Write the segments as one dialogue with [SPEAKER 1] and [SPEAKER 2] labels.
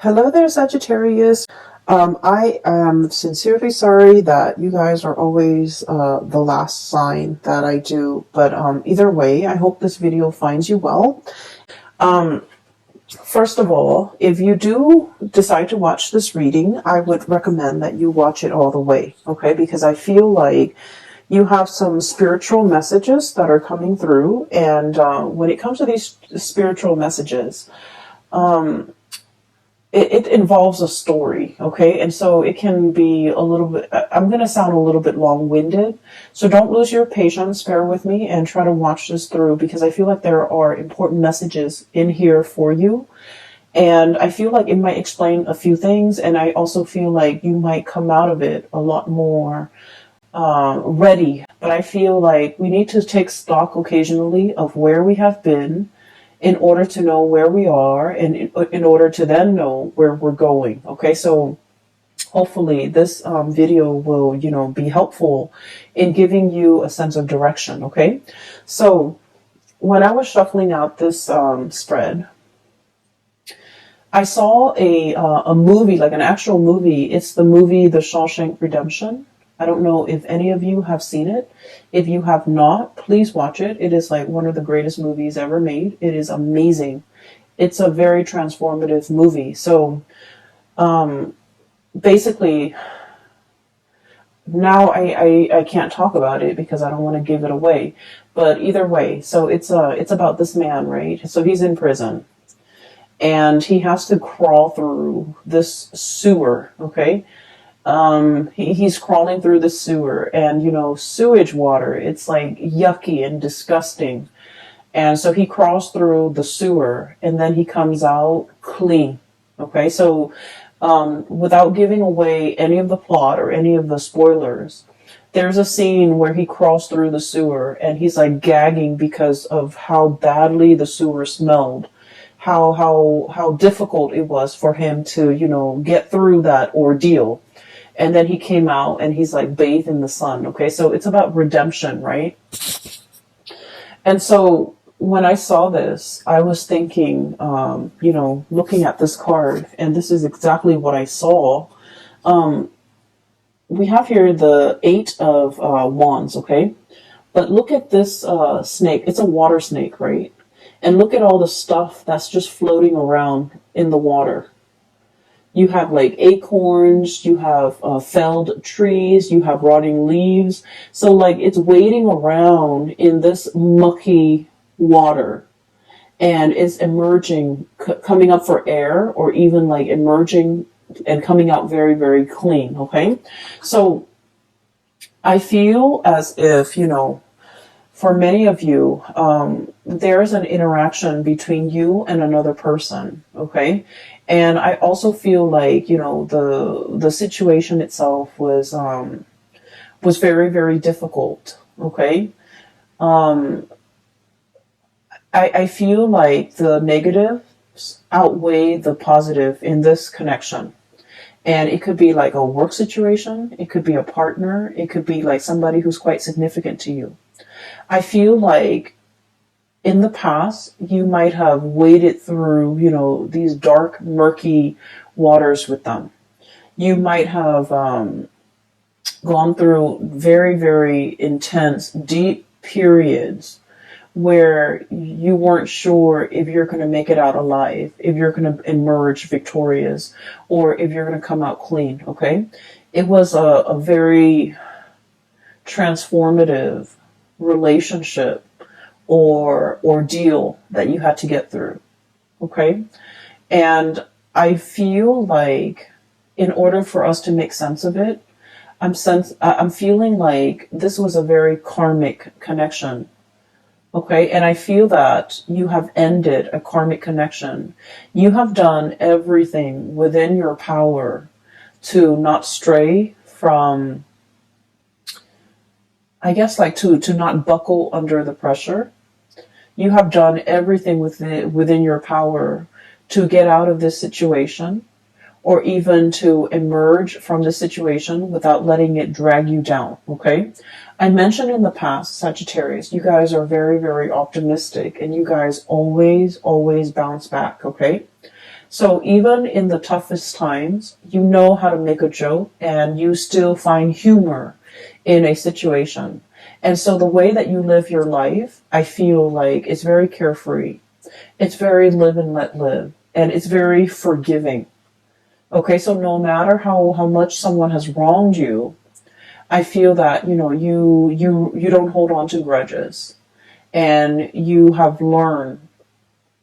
[SPEAKER 1] Hello there, Sagittarius. I am sincerely sorry that you guys are always the last sign that I do, but either way, I hope this video finds you well. First of all, if you do decide to watch this reading, I would recommend that you watch it all the way, okay? Because I feel like you have some spiritual messages that are coming through, and when it comes to these spiritual messages, it involves a story, okay? And so it can be a little bit, I'm going to sound a little bit long-winded, so don't lose your patience, bear with me, and try to watch this through, because I feel like there are important messages in here for you. And I feel like it might explain a few things, and I also feel like you might come out of it a lot more ready. But I feel like we need to take stock occasionally of where we have been, in order to know where we are, and in order to then know where we're going. Okay, so hopefully this video will, be helpful in giving you a sense of direction. Okay, so when I was shuffling out this spread, I saw a movie, like an actual movie. It's the movie The Shawshank Redemption. I don't know if any of you have seen it. If you have not, please watch it. It is like one of the greatest movies ever made. It is amazing. It's a very transformative movie. So basically, now I can't talk about it because I don't want to give it away. But either way, so it's about this man, right? So he's in prison, and he has to crawl through this sewer, okay? He's crawling through the sewer, and sewage water, it's like yucky and disgusting. And so he crawls through the sewer, and then he comes out clean. Okay, so without giving away any of the plot or any of the spoilers, there's a scene where he crawls through the sewer and he's like gagging because of how badly the sewer smelled. How difficult it was for him to, get through that ordeal. And then he came out and he's like bathed in the sun. Okay, so it's about redemption, right? And so when I saw this, I was thinking, looking at this card, and this is exactly what I saw. We have here the Eight of Wands, okay? But look at this snake. It's a water snake, right? And look at all the stuff that's just floating around in the water. You have like acorns, you have felled trees, you have rotting leaves. So like it's wading around in this mucky water, and it's emerging, coming up for air, or even like emerging and coming out very, very clean. Okay. So I feel as if, for many of you, there's an interaction between you and another person. Okay. And I also feel like, the situation itself was very, very difficult. Okay. I feel like the negatives outweigh the positive in this connection. And it could be like a work situation. It could be a partner. It could be like somebody who's quite significant to you. I feel like in the past, you might have waded through, these dark, murky waters with them. You might have gone through very, very intense, deep periods where you weren't sure if you're going to make it out alive, if you're going to emerge victorious, or if you're going to come out clean, okay? It was a very transformative relationship or ordeal that you had to get through. Okay. And I feel like in order for us to make sense of it, I'm feeling like this was a very karmic connection. Okay. And I feel that you have ended a karmic connection. You have done everything within your power to not stray from, I guess, like to not buckle under the pressure. You have done everything within your power to get out of this situation, or even to emerge from the situation without letting it drag you down. Okay. I mentioned in the past, Sagittarius, you guys are very, very optimistic, and you guys always, always bounce back. Okay. So even in the toughest times, you know how to make a joke and you still find humor in a situation. And so the way that you live your life, I feel like it's very carefree. It's very live and let live. And it's very forgiving. Okay, so no matter how much someone has wronged you, I feel that, you don't hold on to grudges. And you have learned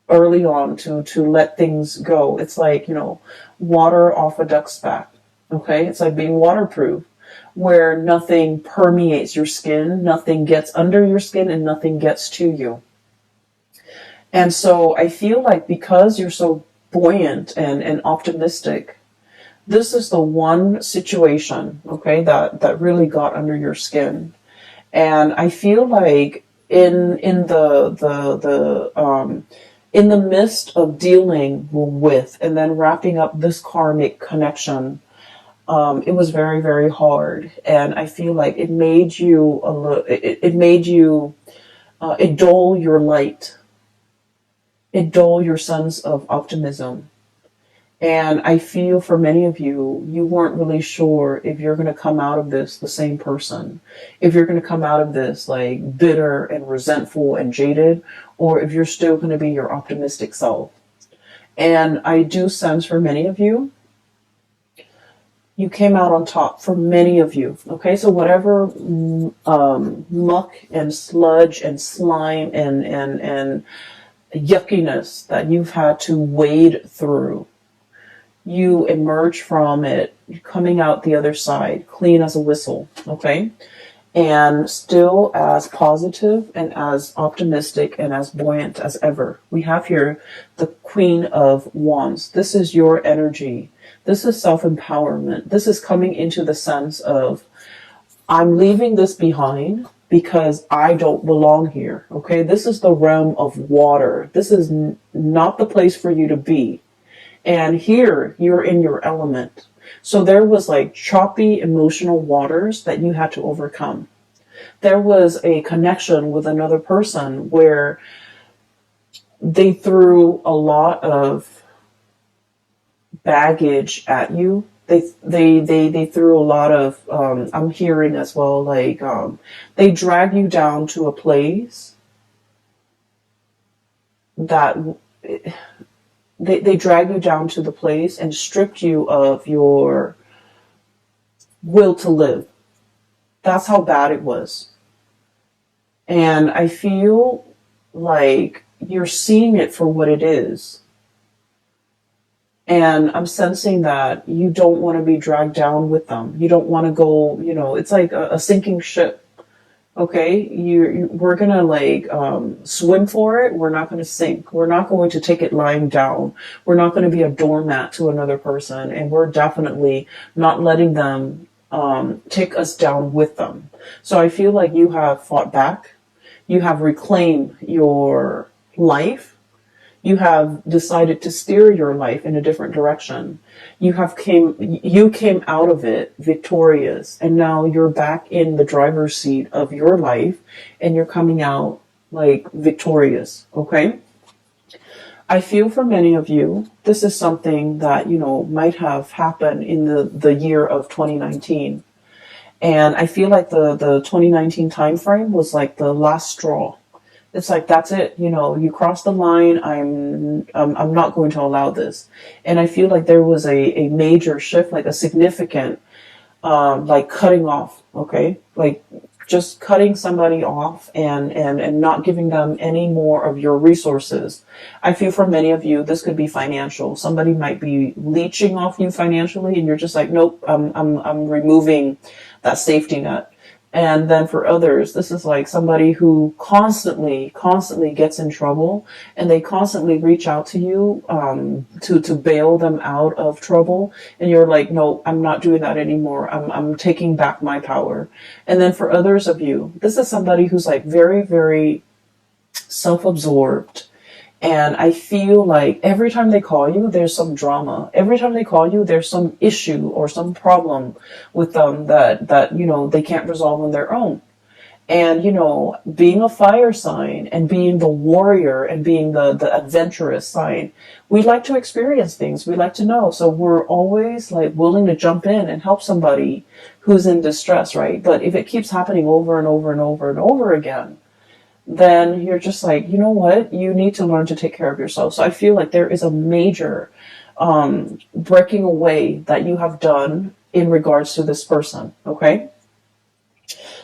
[SPEAKER 1] early on to let things go. It's like, water off a duck's back. Okay, it's like being waterproof, where nothing permeates your skin, nothing gets under your skin, and nothing gets to you. And so I feel like because you're so buoyant and optimistic, this is the one situation, okay, that really got under your skin. And I feel like in the midst of dealing with and then wrapping up this karmic connection, it was very, very hard. And I feel like it made you it dull your light. It dull your sense of optimism. And I feel for many of you, you weren't really sure if you're going to come out of this the same person, if you're going to come out of this like bitter and resentful and jaded, or if you're still going to be your optimistic self. And I do sense for many of you, you came out on top for many of you. Okay, so whatever muck and sludge and slime and yuckiness that you've had to wade through, you emerge from it coming out the other side clean as a whistle, okay, and still as positive and as optimistic and as buoyant as ever. We have here the Queen of Wands. This is your energy. This is self-empowerment. This is coming into the sense of, I'm leaving this behind because I don't belong here, okay? This is the realm of water. This is not the place for you to be. And here you're in your element. So there was like choppy emotional waters that you had to overcome. There was a connection with another person where they threw a lot of baggage at you. They threw a lot of, I'm hearing as well, like, they drag you down to a place that, they drag you down to the place and stripped you of your will to live. That's how bad it was. And I feel like you're seeing it for what it is. And I'm sensing that you don't want to be dragged down with them. You don't want to go, it's like a sinking ship. Okay, we're gonna like swim for it. We're not gonna sink. We're not going to take it lying down. We're not going to be a doormat to another person, and we're definitely not letting them take us down with them. So I feel like you have fought back. You have reclaimed your life. You have decided to steer your life in a different direction. You came out of it victorious, and now you're back in the driver's seat of your life, and you're coming out like victorious. Okay. I feel for many of you, this is something that, might have happened in the year of 2019. And I feel like the 2019 time frame was like the last straw. It's like, that's it. You crossed the line. I'm not going to allow this. And I feel like there was a major shift, like a significant, like cutting off. Okay. Like just cutting somebody off and not giving them any more of your resources. I feel for many of you, this could be financial. Somebody might be leeching off you financially and you're just like, nope, I'm removing that safety net. And then for others, this is like somebody who constantly gets in trouble, and they constantly reach out to you to bail them out of trouble. And you're like, no, I'm not doing that anymore. I'm taking back my power. And then for others of you, this is somebody who's like very, very self-absorbed. And I feel like every time they call you, there's some drama. Every time they call you, there's some issue or some problem with them that they can't resolve on their own. And, you know, being a fire sign and being the warrior and being the adventurous sign, we like to experience things. We like to know. So we're always like willing to jump in and help somebody who's in distress, right? But if it keeps happening over and over and over and over again, then you're just like, you know what? You need to learn to take care of yourself. So I feel like there is a major breaking away that you have done in regards to this person, okay?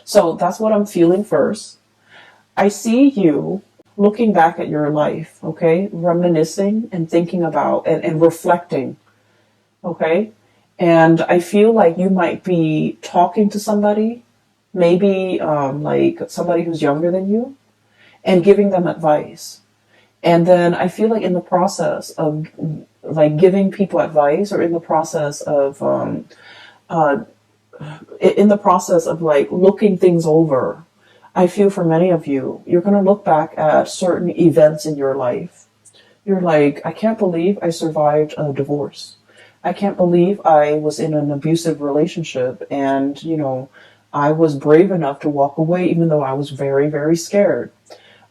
[SPEAKER 1] So that's what I'm feeling first. I see you looking back at your life, okay? Reminiscing and thinking about and reflecting, okay? And I feel like you might be talking to somebody, maybe like somebody who's younger than you, and giving them advice. And then I feel like in the process of like giving people advice, or in the process of like looking things over, I feel for many of you, you're going to look back at certain events in your life. You're like, I can't believe I survived a divorce. I can't believe I was in an abusive relationship, and, you know, I was brave enough to walk away even though I was very, very scared.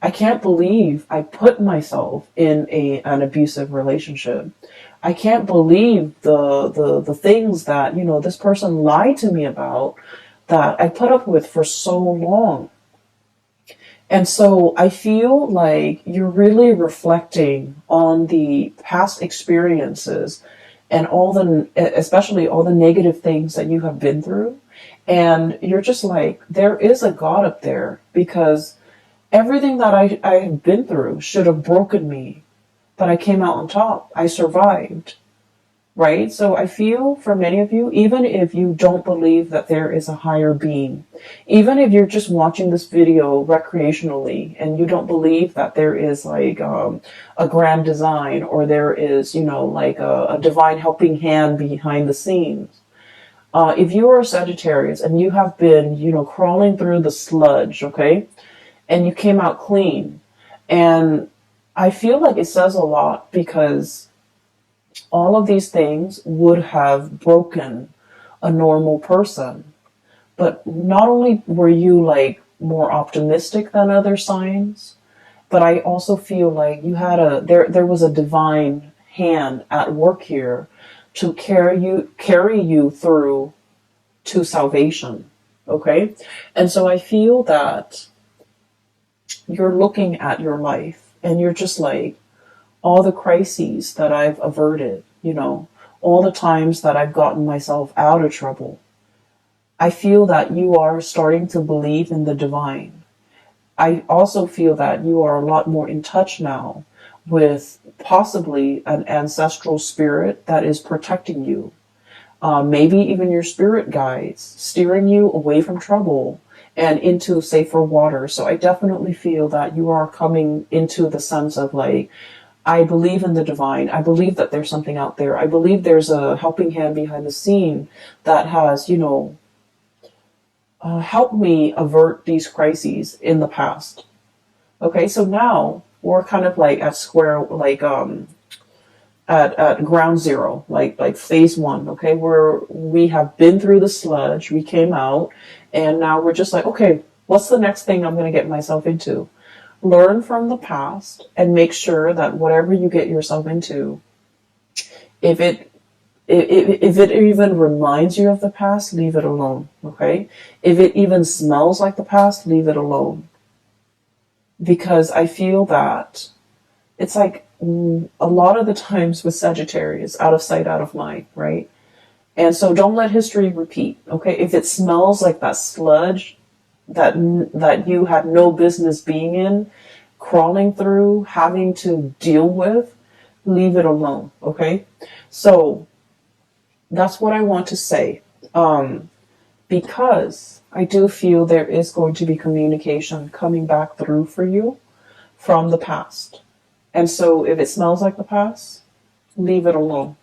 [SPEAKER 1] I can't believe I put myself in an abusive relationship. I can't believe the things that, you know, this person lied to me about, that I put up with for so long. And so I feel like you're really reflecting on the past experiences and especially all the negative things that you have been through. And you're just like, there is a God up there, because everything that I have been through should have broken me, but I came out on top. I survived, right? So I feel for many of you, even if you don't believe that there is a higher being, even if you're just watching this video recreationally and you don't believe that there is like a grand design, or there is, you know, like a divine helping hand behind the scenes. If you are a Sagittarius and you have been, you know, crawling through the sludge, okay, and you came out clean. And I feel like it says a lot, because all of these things would have broken a normal person. But not only were you like more optimistic than other signs, but I also feel like you had there was a divine hand at work here to carry you through to salvation. Okay? And so I feel that you're looking at your life and you're just like, all the crises that I've averted, you know, all the times that I've gotten myself out of trouble. I feel that you are starting to believe in the divine. I also feel that you are a lot more in touch now with possibly an ancestral spirit that is protecting you. Maybe even your spirit guides, steering you away from trouble and into safer water. So I definitely feel that you are coming into the sense of like, I believe in the divine. I believe that there's something out there. I believe there's a helping hand behind the scene that has, you know, helped me avert these crises in the past. Okay, so now we're kind of like at square, like at ground zero, like phase one. Okay, where we have been through the sludge, we came out, and now we're just like, okay, what's the next thing I'm going to get myself into? Learn from the past and make sure that whatever you get yourself into, if it even reminds you of the past, leave it alone, okay? If it even smells like the past, leave it alone. Because I feel that it's like a lot of the times with Sagittarius, out of sight, out of mind, right? And so don't let history repeat, okay? If it smells like that sludge that you had no business being in, crawling through, having to deal with, leave it alone, okay? So that's what I want to say, because I do feel there is going to be communication coming back through for you from the past. And so if it smells like the past, leave it alone.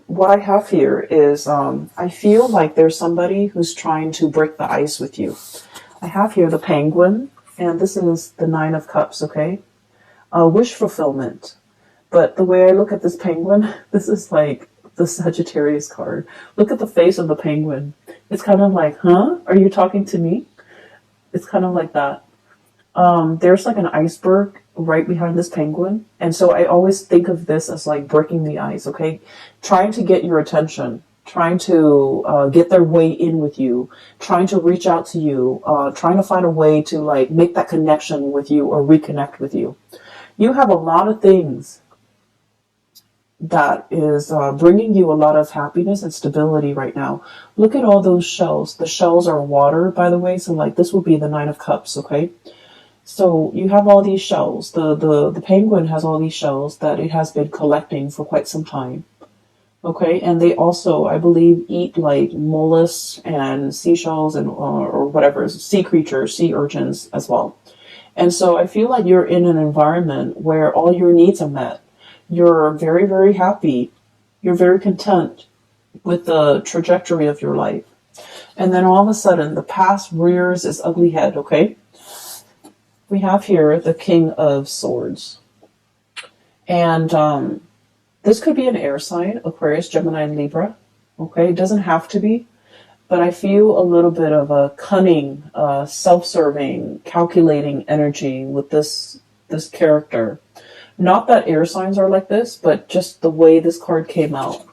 [SPEAKER 1] What I have here is, I feel like there's somebody who's trying to break the ice with you. I have here the Penguin, and this is the Nine of Cups, okay? Wish fulfillment. But the way I look at this Penguin, this is like the Sagittarius card. Look at the face of the Penguin. It's kind of like, huh? Are you talking to me? It's kind of like that. There's like an iceberg right behind this penguin. And so I always think of this as like breaking the ice, okay? Trying to get your attention, trying to get their way in with you, trying to reach out to you, trying to find a way to like make that connection with you or reconnect with you. You have a lot of things that is bringing you a lot of happiness and stability right now. Look at all those shells. The shells are water, by the way. So like this would be the Nine of Cups, okay? So you have all these shells. The penguin has all these shells that it has been collecting for quite some time. Okay, and they also, I believe, eat like mollusks and seashells and or whatever, sea creatures, sea urchins as well. And so I feel like you're in an environment where all your needs are met. You're very, very happy. You're very content with the trajectory of your life. And then all of a sudden, the past rears its ugly head, okay? We have here the King of Swords. And this could be an air sign, Aquarius, Gemini, and Libra. Okay, it doesn't have to be. But I feel a little bit of a cunning, self-serving, calculating energy with this character. Not that air signs are like this, but just the way this card came out.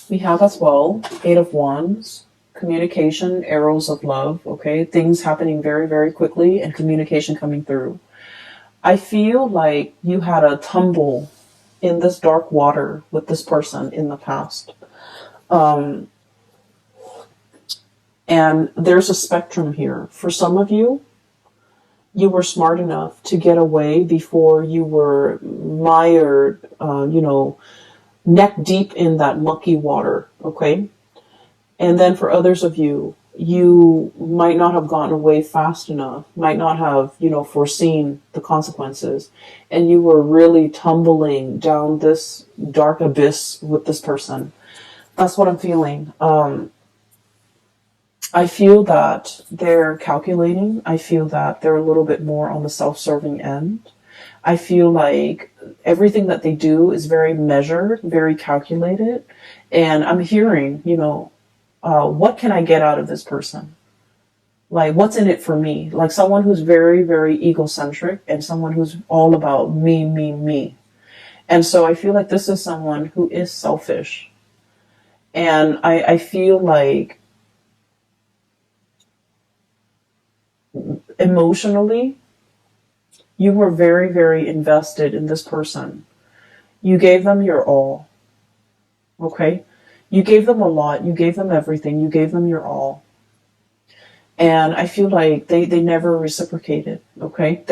[SPEAKER 1] We have as well Eight of Wands, communication, arrows of love, okay? Things happening very, very quickly and communication coming through. I feel like you had a tumble in this dark water with this person in the past. And there's a spectrum here. For some of you, you were smart enough to get away before you were mired, neck deep in that mucky water, okay? And then for others of you, you might not have gotten away fast enough, might not have, foreseen the consequences. And you were really tumbling down this dark abyss with this person. That's what I'm feeling. I feel that they're calculating. I feel that they're a little bit more on the self-serving end. I feel like everything that they do is very measured, very calculated. And I'm hearing, what can I get out of this person? Like, what's in it for me? Like someone who's very, very egocentric and someone who's all about me, me, me. And so I feel like this is someone who is selfish. And I feel like emotionally, you were very, very invested in this person. You gave them your all. Okay? You gave them a lot. You gave them everything. You gave them your all. And I feel like they never reciprocated. Okay?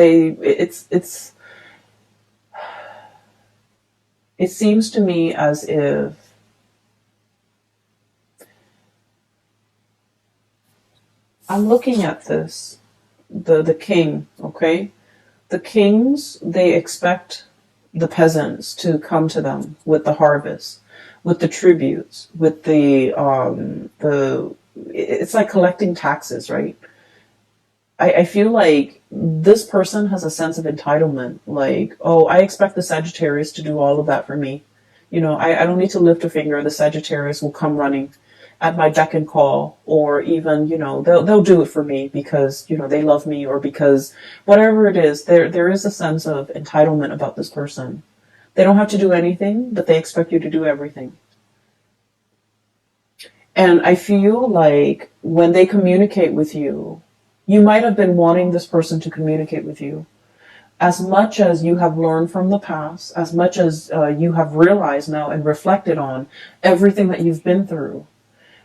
[SPEAKER 1] It seems to me as if I'm looking at this, the king, okay? The kings, they expect the peasants to come to them with the harvest, with the tributes, with it's like collecting taxes, right? I feel like this person has a sense of entitlement. Like, oh, I expect the Sagittarius to do all of that for me. I don't need to lift a finger. The Sagittarius will come running at my beck and call, or even, they'll do it for me because, they love me, or because whatever it is, there is a sense of entitlement about this person. They don't have to do anything, but they expect you to do everything. And I feel like when they communicate with you, you might have been wanting this person to communicate with you. As much as you have learned from the past, as much as you have realized now and reflected on everything that you've been through,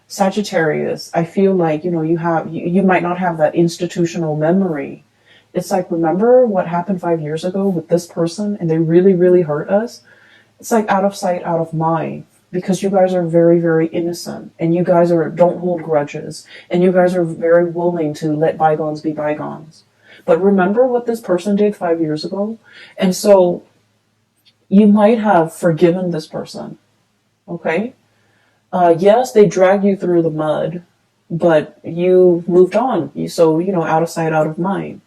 [SPEAKER 1] Sagittarius, I feel like, you might not have that institutional memory. It's like, remember what happened 5 years ago with this person and they really, really hurt us? It's like out of sight, out of mind, because you guys are very, very innocent and you guys don't hold grudges and you guys are very willing to let bygones be bygones. But remember what this person did 5 years ago? And so you might have forgiven this person, okay? Yes, they dragged you through the mud, but you moved on. Out of sight, out of mind.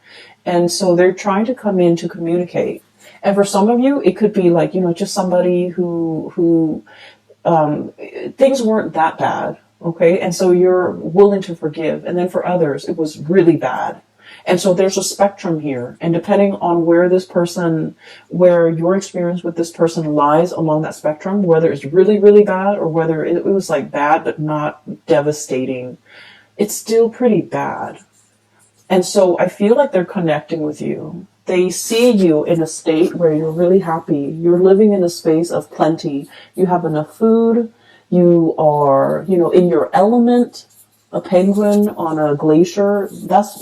[SPEAKER 1] And so they're trying to come in to communicate. And for some of you, it could be like, just somebody who things weren't that bad. Okay. And so you're willing to forgive. And then for others, it was really bad. And so there's a spectrum here. And depending on where your experience with this person lies along that spectrum, whether it's really, really bad or whether it was like bad, but not devastating, it's still pretty bad. And so I feel like they're connecting with you. They see you in a state where you're really happy. You're living in a space of plenty. You have enough food. You are, in your element. A penguin on a glacier,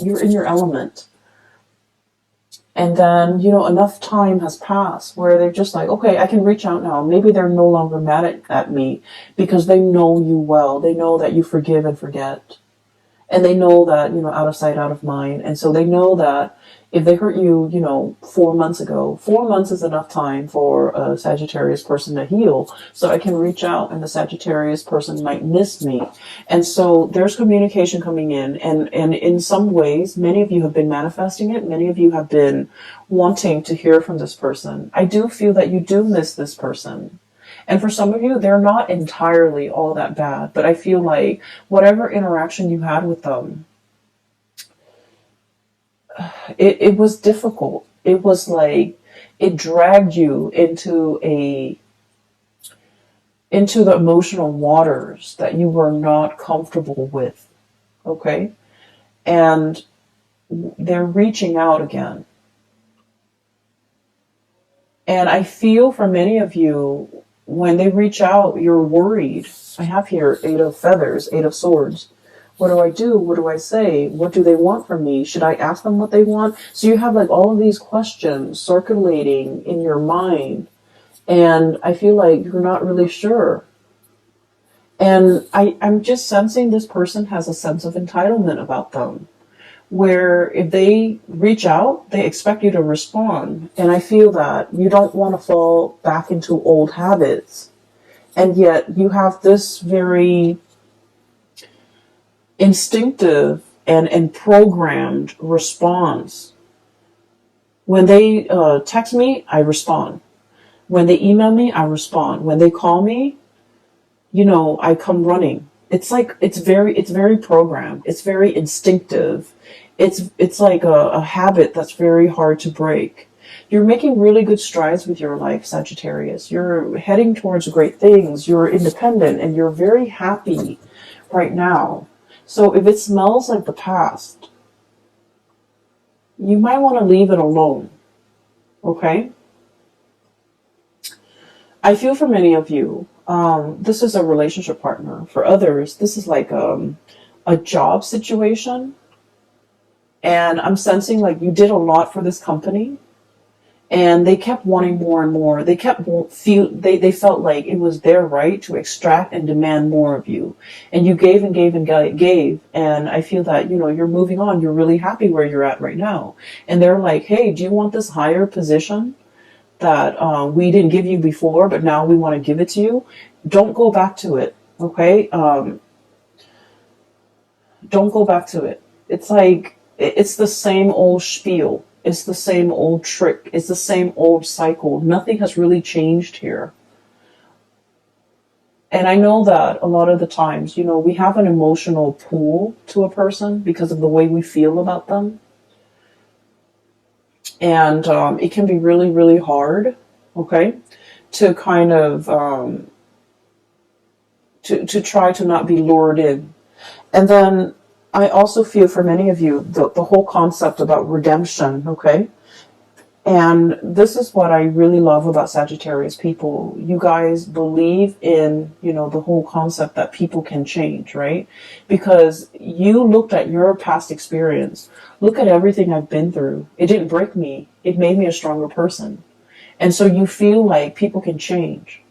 [SPEAKER 1] you're in your element. And then, enough time has passed where they're just like, okay, I can reach out now. Maybe they're no longer mad at me because they know you well. They know that you forgive and forget. And they know that, out of sight, out of mind. And so they know that if they hurt you, 4 months ago, 4 months is enough time for a Sagittarius person to heal. So I can reach out and the Sagittarius person might miss me. And so there's communication coming in. And in some ways, many of you have been manifesting it. Many of you have been wanting to hear from this person. I do feel that you do miss this person. And for some of you, they're not entirely all that bad, but I feel like whatever interaction you had with them, it was difficult. It was like it dragged you into the emotional waters that you were not comfortable with. Okay? And they're reaching out again. And I feel for many of you, when they reach out, you're worried. I have here 8 of feathers, 8 of swords. What do I do? What do I say? What do they want from me? Should I ask them what they want? So you have like all of these questions circulating in your mind. And I feel like you're not really sure. And I'm just sensing this person has a sense of entitlement about them, where if they reach out, they expect you to respond. And I feel that you don't want to fall back into old habits. And yet you have this very instinctive and programmed response. When they text me, I respond. When they email me, I respond. When they call me, I come running. It's like, it's very programmed. It's very instinctive. It's like a habit that's very hard to break. You're making really good strides with your life, Sagittarius. You're heading towards great things. You're independent and you're very happy right now. So if it smells like the past, you might want to leave it alone. Okay? I feel for many of you, this is a relationship partner. For others, this is like a job situation. And I'm sensing like you did a lot for this company. And they kept wanting more and more. They they felt like it was their right to extract and demand more of you. And you gave and gave and gave. And I feel that, you're moving on. You're really happy where you're at right now. And they're like, hey, do you want this higher position that we didn't give you before, but now we want to give it to you? Don't go back to it. Okay? Don't go back to it. It's like, it's the same old spiel. It's the same old trick. It's the same old cycle. Nothing has really changed here. And I know that a lot of the times, we have an emotional pull to a person because of the way we feel about them. And it can be really, really hard, okay, to kind of, to try to not be lured in. And then I also feel for many of you, the whole concept about redemption, okay? And this is what I really love about Sagittarius people. You guys believe in, the whole concept that people can change, right? Because you looked at your past experience. Look at everything I've been through. It didn't break me. It made me a stronger person. And so you feel like people can change.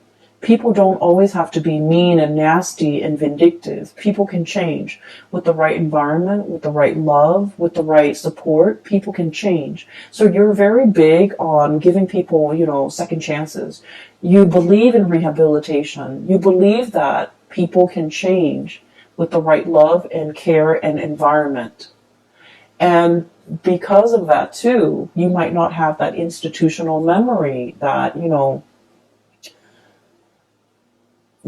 [SPEAKER 1] People don't always have to be mean and nasty and vindictive. People can change with the right environment, with the right love, with the right support. People can change. So you're very big on giving people, second chances. You believe in rehabilitation. You believe that people can change with the right love and care and environment. And because of that too, you might not have that institutional memory that,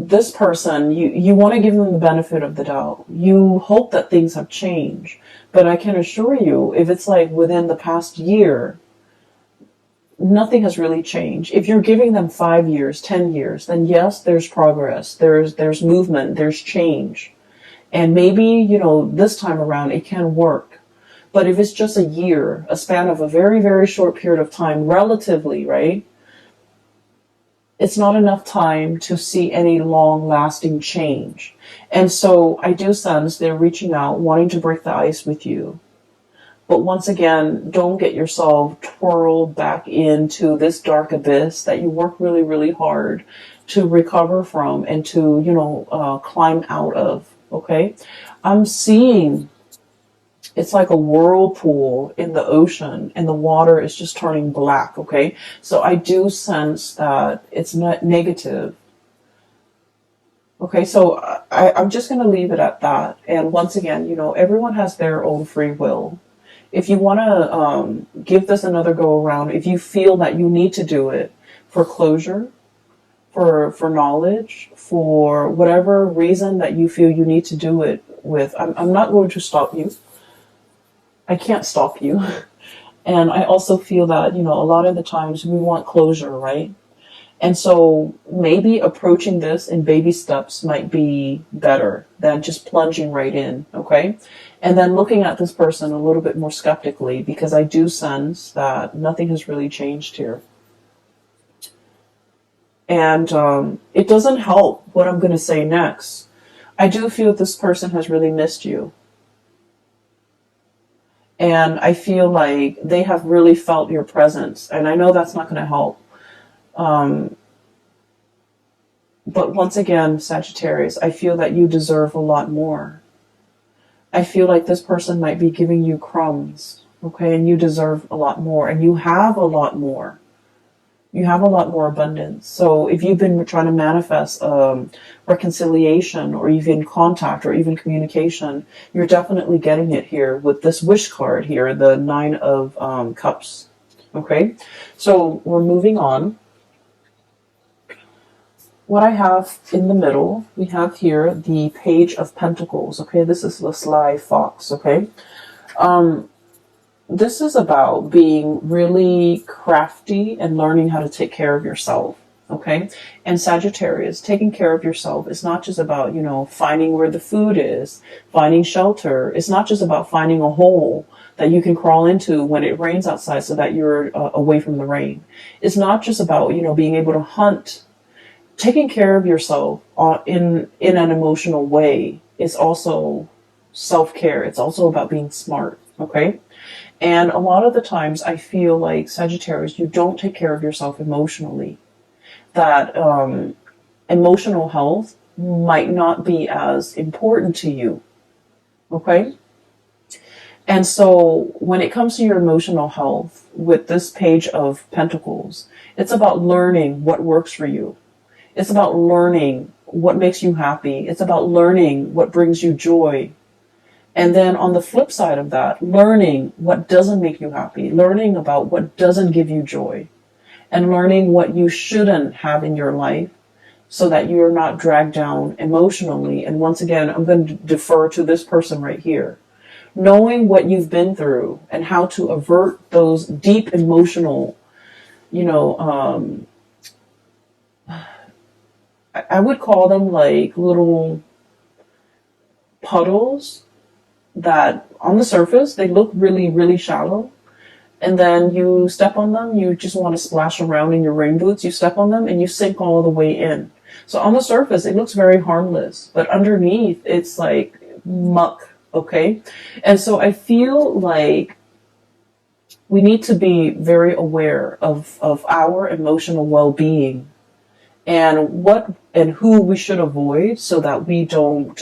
[SPEAKER 1] this person, you want to give them the benefit of the doubt. You hope that things have changed. But I can assure you, if it's like within the past year, nothing has really changed. If you're giving them 5 years, 10 years, then yes, there's progress. There's movement, there's change. And maybe, you know, this time around it can work. But if it's just a year, a span of a very, very short period of time, relatively, right? It's not enough time to see any long-lasting change. And so I do sense they're reaching out, wanting to break the ice with you. But once again, don't get yourself twirled back into this dark abyss that you work really, really hard to recover from and to, you know, climb out of, okay? I'm seeing it's like a whirlpool in the ocean and the water is just turning black, okay? So I do sense that it's not negative. Okay, so I'm just going to leave it at that. And once again, you know, everyone has their own free will. If you want to give this another go around, if you feel that you need to do it for closure, for knowledge, for whatever reason that you feel you need to do it with, I'm not going to stop you. I can't stop you. And I also feel that, you know, a lot of the times we want closure, right? And so maybe approaching this in baby steps might be better than just plunging right in, okay? And then looking at this person a little bit more skeptically, because I do sense that nothing has really changed here. And it doesn't help what I'm going to say next. I do feel this person has really missed you. And I feel like they have really felt your presence. And I know that's not going to help. But once again, Sagittarius, I feel that you deserve a lot more. I feel like this person might be giving you crumbs, okay? And you deserve a lot more. And you have a lot more. You have a lot more abundance. So if you've been trying to manifest reconciliation or even contact or even communication, you're definitely getting it here with this wish card here, the 9 of Cups. Okay, so we're moving on. What I have in the middle, we have here the Page of Pentacles. Okay, this is the sly fox. Okay. This is about being really crafty and learning how to take care of yourself, okay? And Sagittarius, taking care of yourself is not just about, you know, finding where the food is, finding shelter. It's not just about finding a hole that you can crawl into when it rains outside so that you're away from the rain. It's not just about, you know, being able to hunt. Taking care of yourself in an emotional way is also self-care. It's also about being smart, okay? And a lot of the times I feel like Sagittarius, you don't take care of yourself emotionally. That emotional health might not be as important to you. Okay? And so when it comes to your emotional health, with this Page of Pentacles, it's about learning what works for you. It's about learning what makes you happy. It's about learning what brings you joy. And then on the flip side of that, learning what doesn't make you happy, learning about what doesn't give you joy, and learning what you shouldn't have in your life so that you're not dragged down emotionally. And once again, I'm going to defer to this person right here. Knowing what you've been through and how to avert those deep emotional, you know, I would call them like little puddles that on the surface, they look really, really shallow. And then you step on them, you just want to splash around in your rain boots. You step on them and you sink all the way in. So on the surface, it looks very harmless, but underneath it's like muck. Okay. And so I feel like we need to be very aware of our emotional well-being and what and who we should avoid so that we don't,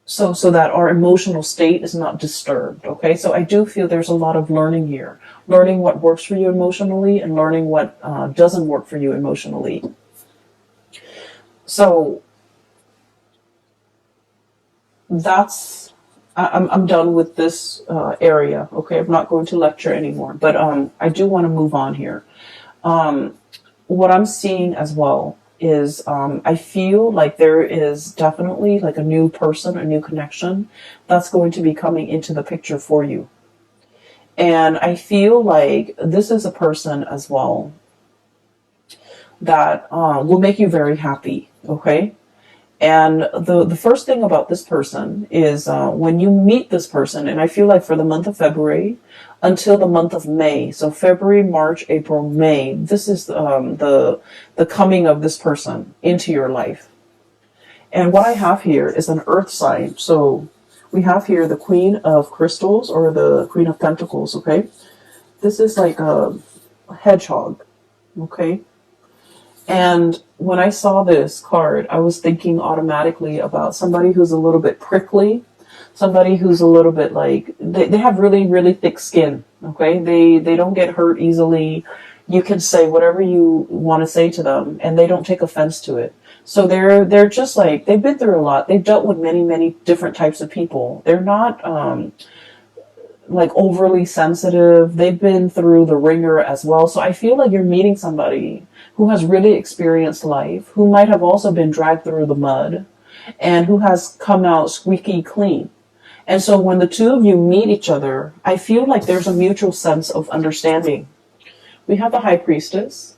[SPEAKER 1] so that our emotional state is not disturbed, okay? So I do feel there's a lot of learning here. Learning what works for you emotionally and learning what doesn't work for you emotionally. So that's, I'm done with this area, okay? I'm not going to lecture anymore, but I do want to move on here. What I'm seeing as well is I feel like there is definitely like a new person, a new connection that's going to be coming into the picture for you. And I feel like this is a person as well that will make you very happy, okay? And the first thing about this person is when you meet this person, and I feel like for the month of February until the month of May, so February, March, April, May, this is the coming of this person into your life. And what I have here is an earth sign. So we have here the Queen of Crystals or the Queen of Pentacles, okay? This is like a hedgehog, okay? And when I saw this card, I was thinking automatically about somebody who's a little bit prickly, somebody who's a little bit like, they have really, really thick skin, okay? They don't get hurt easily. You can say whatever you want to say to them, and they don't take offense to it. So they're just like, they've been through a lot. They've dealt with many, many different types of people. They're not like overly sensitive. They've been through the ringer as well. So I feel like you're meeting somebody who has really experienced life, who might have also been dragged through the mud, and who has come out squeaky clean. And so when the two of you meet each other, I feel like there's a mutual sense of understanding. We have the High Priestess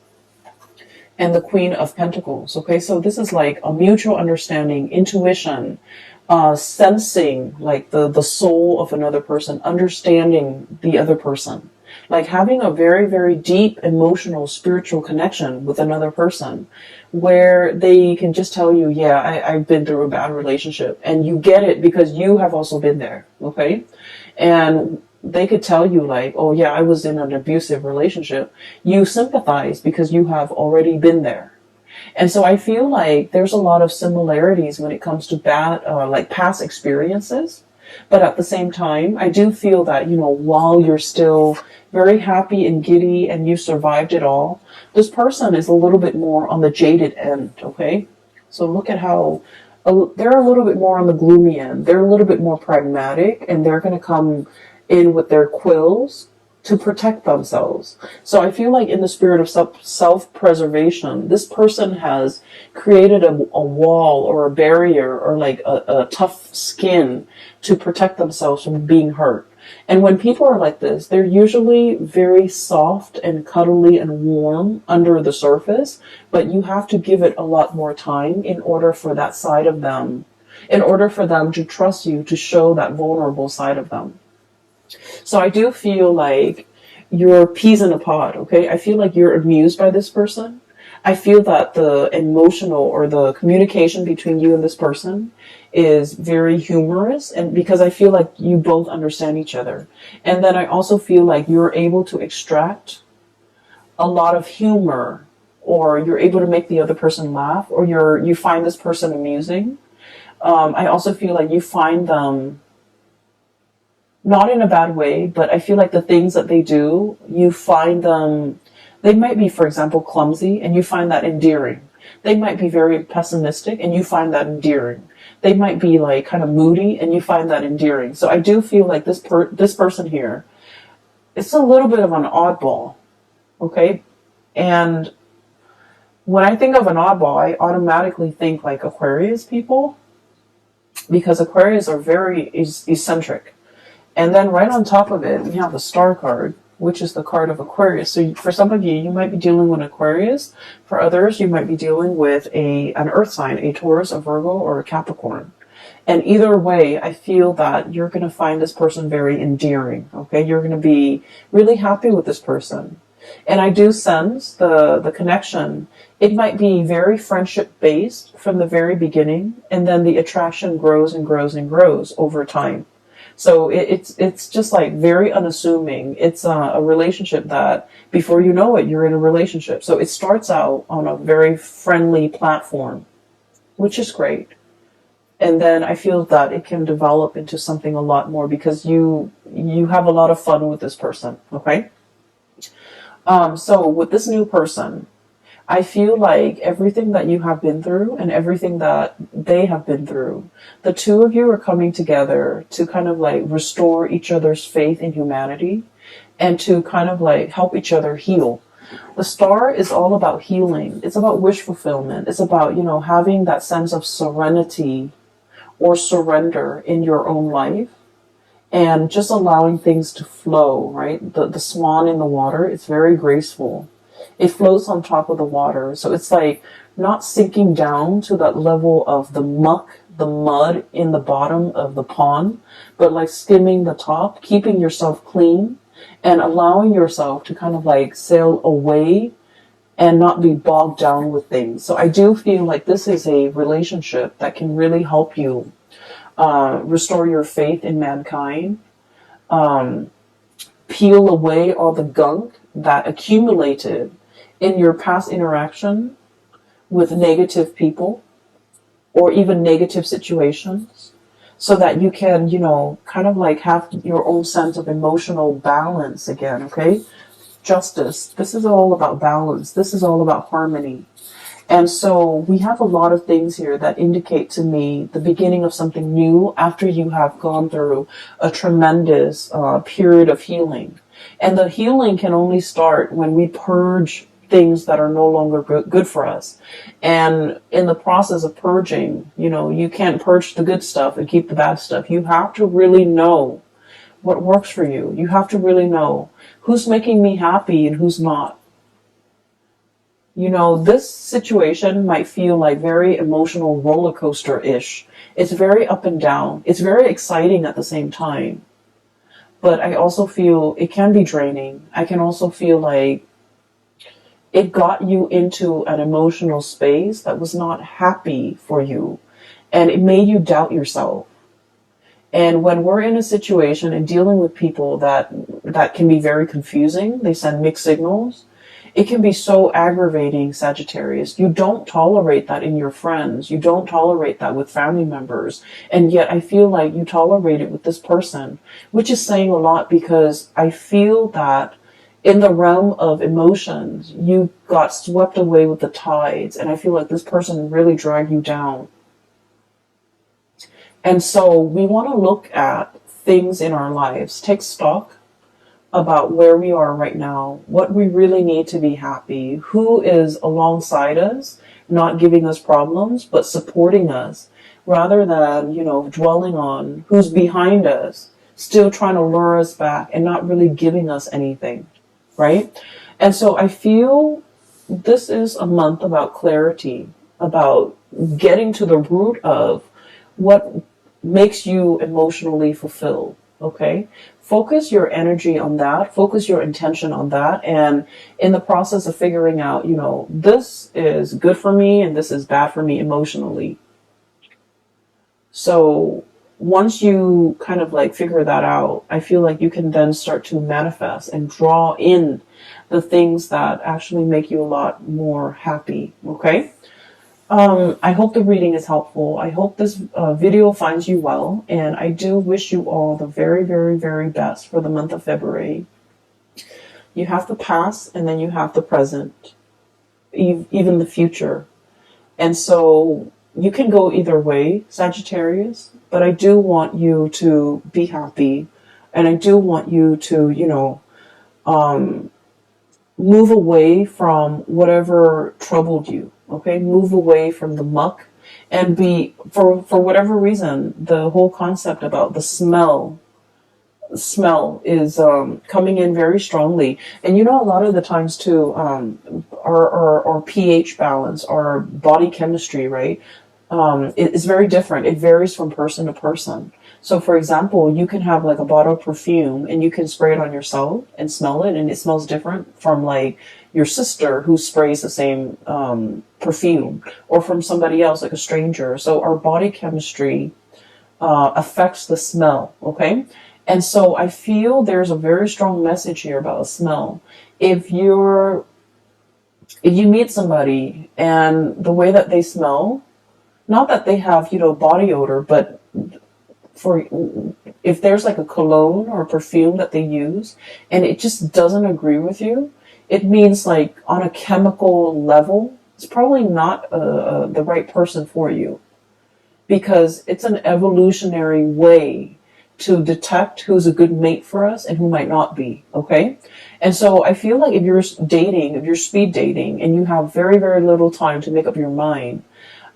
[SPEAKER 1] and the Queen of Pentacles. Okay, so this is like a mutual understanding, intuition, sensing like the soul of another person, understanding the other person, like having a very, very deep emotional, spiritual connection with another person where they can just tell you, yeah, I've been through a bad relationship, and you get it because you have also been there. Okay. And they could tell you like, oh yeah, I was in an abusive relationship. You sympathize because you have already been there. And so I feel like there's a lot of similarities when it comes to bad, like past experiences. But at the same time, I do feel that, you know, while you're still very happy and giddy and you survived it all, this person is a little bit more on the jaded end, okay? So look at how they're a little bit more on the gloomy end. They're a little bit more pragmatic, and they're going to come in with their quills to protect themselves. So I feel like in the spirit of self-preservation, this person has created a wall or a barrier or like a tough skin to protect themselves from being hurt. And when people are like this, they're usually very soft and cuddly and warm under the surface, but you have to give it a lot more time in order for that side of them, in order for them to trust you, to show that vulnerable side of them. So I do feel like you're peas in a pod, okay? I feel like you're amused by this person. I feel that the emotional or the communication between you and this person is very humorous, and because I feel like you both understand each other. And then I also feel like you're able to extract a lot of humor, or you're able to make the other person laugh, or you find this person amusing. I also feel like you find them not in a bad way, but I feel like the things that they do, you find them, they might be, for example, clumsy, and you find that endearing. They might be very pessimistic, and you find that endearing. They might be like kind of moody, and you find that endearing. So I do feel like this person here, it's a little bit of an oddball, okay? And when I think of an oddball, I automatically think like Aquarius people, because Aquarius are very eccentric. And then right on top of it, we have the Star card, which is the card of Aquarius. So for some of you, you might be dealing with Aquarius. For others, you might be dealing with an earth sign, a Taurus, a Virgo, or a Capricorn. And either way, I feel that you're going to find this person very endearing, okay? You're going to be really happy with this person. And I do sense the connection. It might be very friendship-based from the very beginning, and then the attraction grows and grows and grows over time. So it's just like very unassuming. It's a relationship that before you know it, you're in a relationship. So it starts out on a very friendly platform, which is great. And then I feel that it can develop into something a lot more because you have a lot of fun with this person, okay? So with this new person, I feel like everything that you have been through and everything that they have been through, the two of you are coming together to kind of like restore each other's faith in humanity and to kind of like help each other heal. The star is all about healing. It's about wish fulfillment. It's about, you know, having that sense of serenity or surrender in your own life and just allowing things to flow, right? The swan in the water, it's very graceful. It floats on top of the water. So it's like not sinking down to that level of the muck, the mud in the bottom of the pond, but like skimming the top, keeping yourself clean and allowing yourself to kind of like sail away and not be bogged down with things. So I do feel like this is a relationship that can really help you restore your faith in mankind, peel away all the gunk that accumulated in your past interaction with negative people or even negative situations, so that you can, you know, kind of like have your own sense of emotional balance again, okay? Justice. This is all about balance. This is all about harmony. And so we have a lot of things here that indicate to me the beginning of something new after you have gone through a tremendous period of healing. And the healing can only start when we purge things that are no longer good for us. And in the process of purging, you know, you can't purge the good stuff and keep the bad stuff. You have to really know what works for you. You have to really know who's making me happy and who's not. You know, this situation might feel like very emotional roller coaster-ish. It's very up and down. It's very exciting at the same time. But I also feel it can be draining. I can also feel like it got you into an emotional space that was not happy for you. And it made you doubt yourself. And when we're in a situation and dealing with people that can be very confusing, they send mixed signals. It can be so aggravating, Sagittarius. You don't tolerate that in your friends. You don't tolerate that with family members. And yet I feel like you tolerate it with this person, which is saying a lot, because I feel that in the realm of emotions, you got swept away with the tides. And I feel like this person really dragged you down. And so we want to look at things in our lives, take stock about where we are right now, what we really need to be happy, who is alongside us, not giving us problems, but supporting us, rather than, you know, dwelling on who's behind us, still trying to lure us back and not really giving us anything, right? And so I feel this is a month about clarity, about getting to the root of what makes you emotionally fulfilled, okay? Focus your energy on that, focus your intention on that, and in the process of figuring out, you know, this is good for me and this is bad for me emotionally. So once you kind of like figure that out, I feel like you can then start to manifest and draw in the things that actually make you a lot more happy, okay? I hope the reading is helpful. I hope this video finds you well, and I do wish you all the very, very, very best for the month of February. You have the past, and then you have the present, even the future. And so you can go either way, Sagittarius, but I do want you to be happy, and I do want you to, you know, move away from whatever troubled you. Okay, move away from the muck and be, for whatever reason, the whole concept about the smell is coming in very strongly. And you know, a lot of the times too, our pH balance, our body chemistry, right, is very different. It varies from person to person. So for example, you can have like a bottle of perfume and you can spray it on yourself and smell it, and it smells different from like your sister who sprays the same perfume, or from somebody else, like a stranger. So our body chemistry affects the smell, okay? And so I feel there's a very strong message here about a smell. If you meet somebody and the way that they smell, not that they have, you know, body odor, but if there's like a cologne or a perfume that they use and it just doesn't agree with you, it means like on a chemical level, it's probably not the right person for you, because it's an evolutionary way to detect who's a good mate for us and who might not be. Okay. And so I feel like if you're dating, if you're speed dating and you have very, very little time to make up your mind,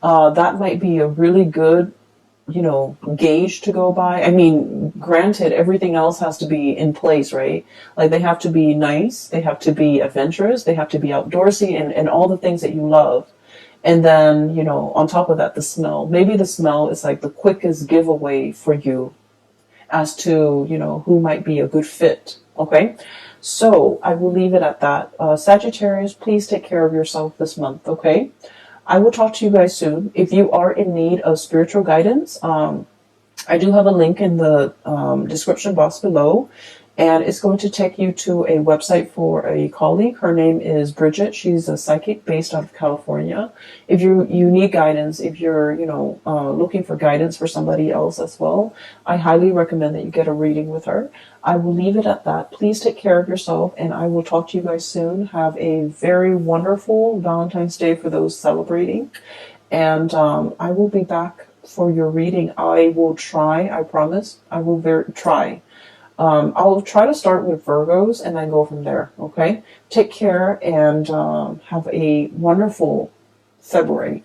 [SPEAKER 1] that might be a really good, gauge to go by. I mean, granted, everything else has to be in place, right? Like they have to be nice, they have to be adventurous, they have to be outdoorsy and all the things that you love. And then, on top of that, the smell. Maybe the smell is like the quickest giveaway for you as to, who might be a good fit. Okay. So I will leave it at that. Sagittarius, please take care of yourself this month. Okay. I will talk to you guys soon. If you are in need of spiritual guidance, I do have a link in the description box below, and it's going to take you to a website for a colleague. Her name is Bridget. She's a psychic based out of California. If you need guidance, if you're looking for guidance for somebody else as well, I highly recommend that you get a reading with her. I will leave it at that. Please take care of yourself, and I will talk to you guys soon. Have a very wonderful Valentine's Day for those celebrating, and I will be back for your reading. I will try, I promise, I will try. I'll try to start with Virgos and then go from there, okay? Take care and have a wonderful February.